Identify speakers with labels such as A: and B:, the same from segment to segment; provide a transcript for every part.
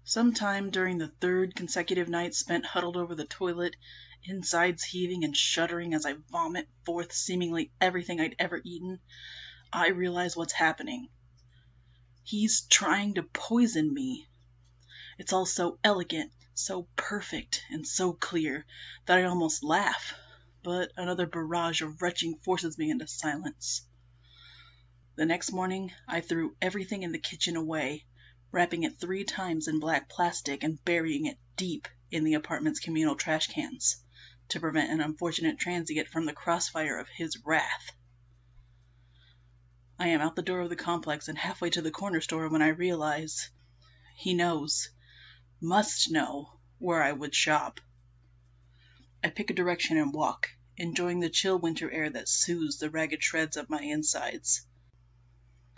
A: Sometime during the third consecutive night spent huddled over the toilet, insides heaving and shuddering as I vomit forth seemingly everything I'd ever eaten, I realize what's happening. He's trying to poison me. It's all so elegant, so perfect, and so clear that I almost laugh, but another barrage of retching forces me into silence. The next morning, I threw everything in the kitchen away, wrapping it 3 times in black plastic and burying it deep in the apartment's communal trash cans, to prevent an unfortunate transient from the crossfire of his wrath. I am out the door of the complex and halfway to the corner store when I realize he knows, must know, where I would shop. I pick a direction and walk, enjoying the chill winter air that soothes the ragged shreds of my insides.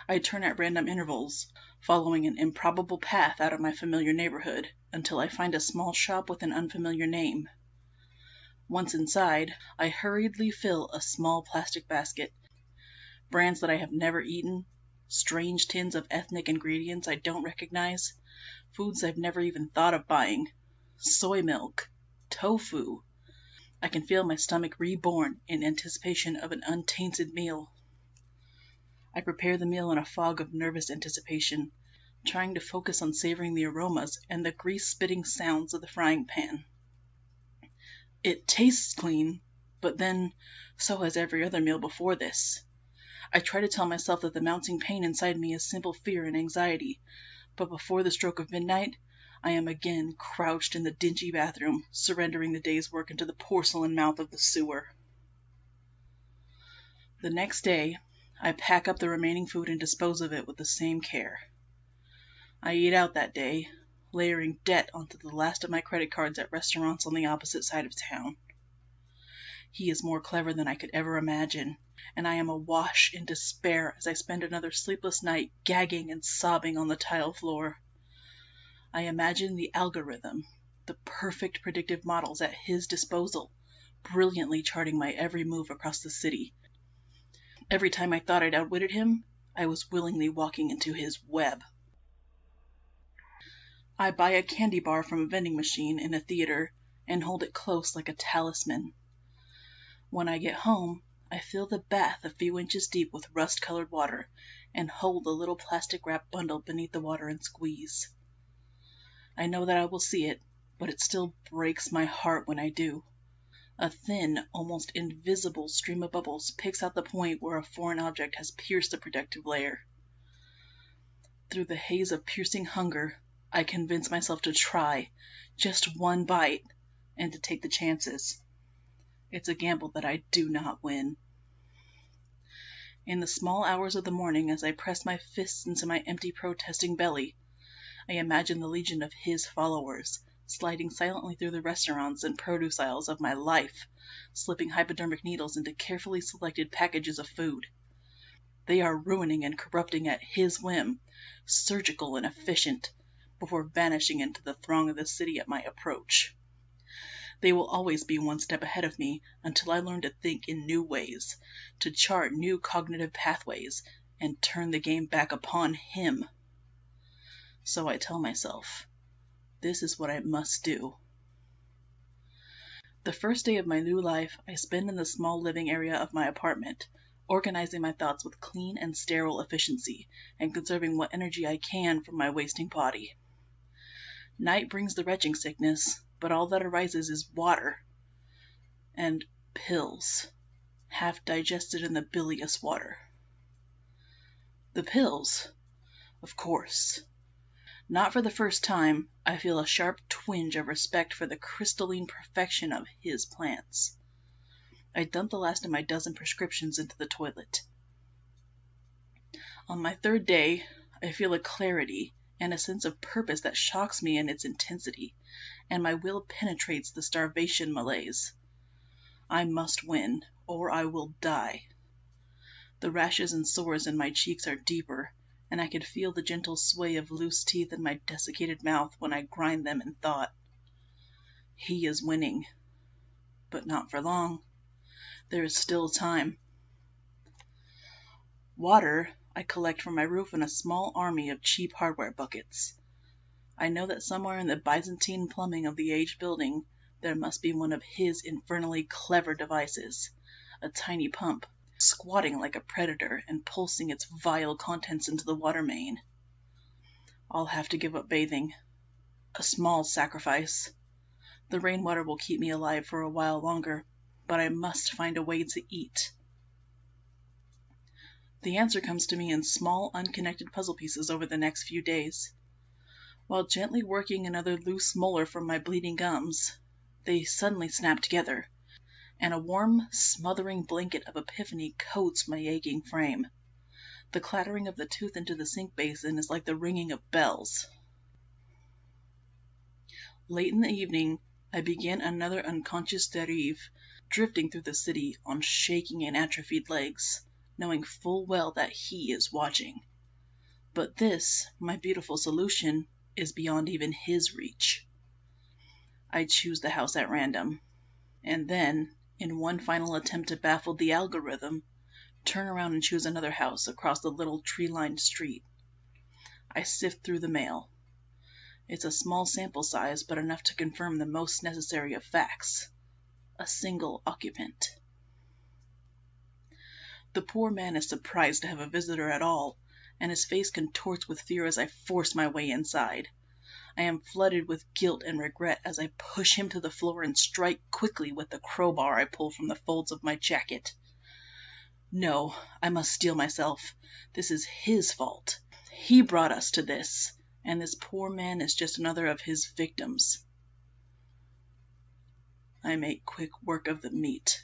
A: I turn at random intervals, following an improbable path out of my familiar neighborhood, until I find a small shop with an unfamiliar name. Once inside, I hurriedly fill a small plastic basket. Brands that I have never eaten, strange tins of ethnic ingredients I don't recognize, foods I've never even thought of buying, soy milk, tofu. I can feel my stomach reborn in anticipation of an untainted meal. I prepare the meal in a fog of nervous anticipation, trying to focus on savoring the aromas and the grease-spitting sounds of the frying pan. It tastes clean, but then so has every other meal before this. I try to tell myself that the mounting pain inside me is simple fear and anxiety, but before the stroke of midnight, I am again crouched in the dingy bathroom, surrendering the day's work into the porcelain mouth of the sewer. The next day, I pack up the remaining food and dispose of it with the same care. I eat out that day, layering debt onto the last of my credit cards at restaurants on the opposite side of town. He is more clever than I could ever imagine, and I am awash in despair as I spend another sleepless night gagging and sobbing on the tile floor. I imagine the algorithm, the perfect predictive models at his disposal, brilliantly charting my every move across the city. Every time I thought I'd outwitted him, I was willingly walking into his web. I buy a candy bar from a vending machine in a theater and hold it close like a talisman. When I get home, I fill the bath a few inches deep with rust-colored water and hold the little plastic-wrapped bundle beneath the water and squeeze. I know that I will see it, but it still breaks my heart when I do. A thin, almost invisible stream of bubbles picks out the point where a foreign object has pierced the protective layer. Through the haze of piercing hunger, I convince myself to try just one bite and to take the chances. It's a gamble that I do not win. In the small hours of the morning, as I press my fists into my empty protesting belly, I imagine the legion of his followers, sliding silently through the restaurants and produce aisles of my life, slipping hypodermic needles into carefully selected packages of food. They are ruining and corrupting at his whim, surgical and efficient, before vanishing into the throng of the city at my approach. They will always be one step ahead of me until I learn to think in new ways, to chart new cognitive pathways, and turn the game back upon him. So I tell myself, this is what I must do. The first day of my new life I spend in the small living area of my apartment, organizing my thoughts with clean and sterile efficiency, and conserving what energy I can from my wasting body. Night brings the retching sickness, but all that arises is water and pills, half digested in the bilious water. The pills, of course. Not for the first time, I feel a sharp twinge of respect for the crystalline perfection of his plants. I dump the last of my dozen prescriptions into the toilet. On my third day, I feel a clarity and a sense of purpose that shocks me in its intensity, and my will penetrates the starvation malaise. I must win, or I will die. The rashes and sores in my cheeks are deeper, and I could feel the gentle sway of loose teeth in my desiccated mouth when I grind them in thought. He is winning, but not for long. There is still time. Water I collect from my roof in a small army of cheap hardware buckets. I know that somewhere in the Byzantine plumbing of the aged building there must be one of his infernally clever devices, a tiny pump, squatting like a predator and pulsing its vile contents into the water main. I'll have to give up bathing. A small sacrifice. The rainwater will keep me alive for a while longer, but I must find a way to eat. The answer comes to me in small, unconnected puzzle pieces over the next few days. While gently working another loose molar from my bleeding gums, they suddenly snap together, and a warm, smothering blanket of epiphany coats my aching frame. The clattering of the tooth into the sink basin is like the ringing of bells. Late in the evening, I begin another unconscious dérive, drifting through the city on shaking and atrophied legs, knowing full well that he is watching. But this, my beautiful solution, is beyond even his reach. I choose the house at random, and then, in one final attempt to baffle the algorithm, turn around and choose another house across the little tree-lined street. I sift through the mail. It's a small sample size, but enough to confirm the most necessary of facts. A single occupant. The poor man is surprised to have a visitor at all, and his face contorts with fear as I force my way inside. I am flooded with guilt and regret as I push him to the floor and strike quickly with the crowbar I pull from the folds of my jacket. No, I must steel myself. This is his fault. He brought us to this, and this poor man is just another of his victims. I make quick work of the meat,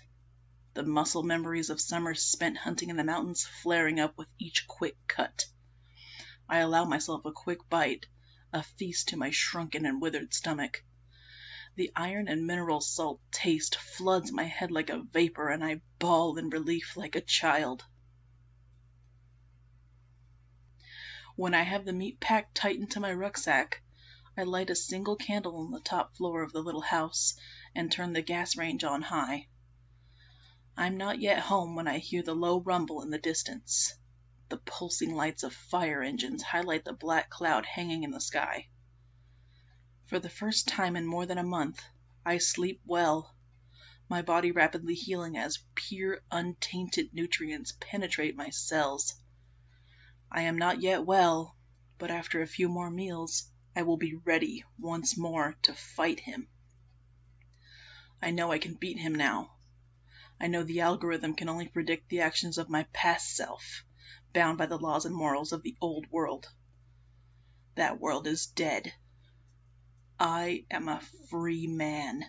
A: the muscle memories of summers spent hunting in the mountains flaring up with each quick cut. I allow myself a quick bite, a feast to my shrunken and withered stomach. The iron and mineral salt taste floods my head like a vapor, and I bawl in relief like a child. When I have the meat packed tight into my rucksack, I light a single candle on the top floor of the little house and turn the gas range on high. I'm not yet home when I hear the low rumble in the distance. The pulsing lights of fire engines highlight the black cloud hanging in the sky. For the first time in more than a month, I sleep well, my body rapidly healing as pure, untainted nutrients penetrate my cells. I am not yet well, but after a few more meals, I will be ready once more to fight him. I know I can beat him now. I know the algorithm can only predict the actions of my past self, bound by the laws and morals of the old world. That world is dead. I am a free man.